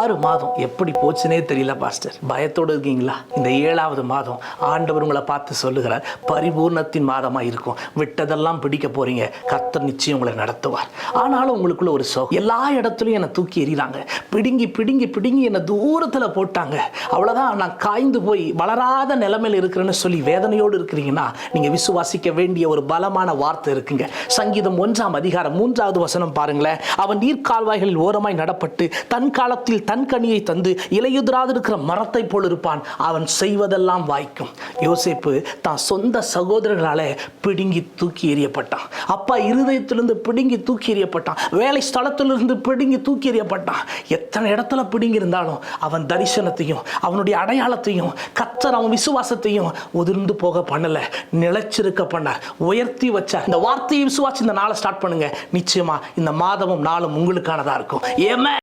6 மாதம் எப்படி போச்சுனே தெரியல பாஸ்டர். பயத்தோடு இருக்கீங்களா? இந்த 7வது மாதம் ஆண்டவர் உங்களை பார்த்து சொல்லுகிறார், பரிபூர்ணத்தின் மாதமாக இருக்கும். விட்டதெல்லாம் பிடிக்க போறீங்க. கர்த்தர் நிச்சயம் உங்களை நடத்துவார். ஆனாலும் உங்களுக்குள்ள ஒரு எல்லா இடத்துலையும் என்னை தூக்கி எறிகிறாங்க, பிடுங்கி பிடுங்கி பிடுங்கி என்னை தூரத்தில் போட்டாங்க, அவ்வளோதான் நான் காய்ந்து போய் வளராத நிலைமையில் இருக்கிறேன்னு சொல்லி வேதனையோடு இருக்கிறீங்கன்னா நீங்கள் விசுவாசிக்க வேண்டிய ஒரு பலமான வார்த்தை இருக்குங்க. சங்கீதம் 1ஆம் அதிகாரம் 3வது வசனம் பாருங்களேன். அவன் நீர்க்கால்வாய்களில் ஓரமாய் நடப்பட்டு தன் காலத்தில் தன் கனியை தந்து இலையுதிராது இருக்கிற மரத்தை போல் இருப்பான். அவன் செய்வதெல்லாம் வாய்க்கும். யோசேப்பு தான் சொந்த சகோதரர்களால பிடுங்கி தூக்கி எறியப்பட்டான். அப்பா இருதயத்திலிருந்து பிடுங்கி தூக்கி எறியப்பட்டான். வேலை ஸ்தலத்திலிருந்து பிடுங்கி தூக்கி எறியப்பட்டான். எத்தனை இடத்துல பிடுங்கி இருந்தாலும் அவன் தரிசனத்தையும் அவனுடைய அடையாளத்தையும் கர்த்தர் அவன் விசுவாசத்தையும் உதிர்ந்து போக பண்ணல, நிலைச்சிருக்க பண்ண, உயர்த்தி வச்ச. இந்த வார்த்தையை விசுவாசி இந்த நாளை ஸ்டார்ட் பண்ணுங்க. நிச்சயமா இந்த மாதமும் நாளும் உங்களுக்கானதா இருக்கும். ஏமே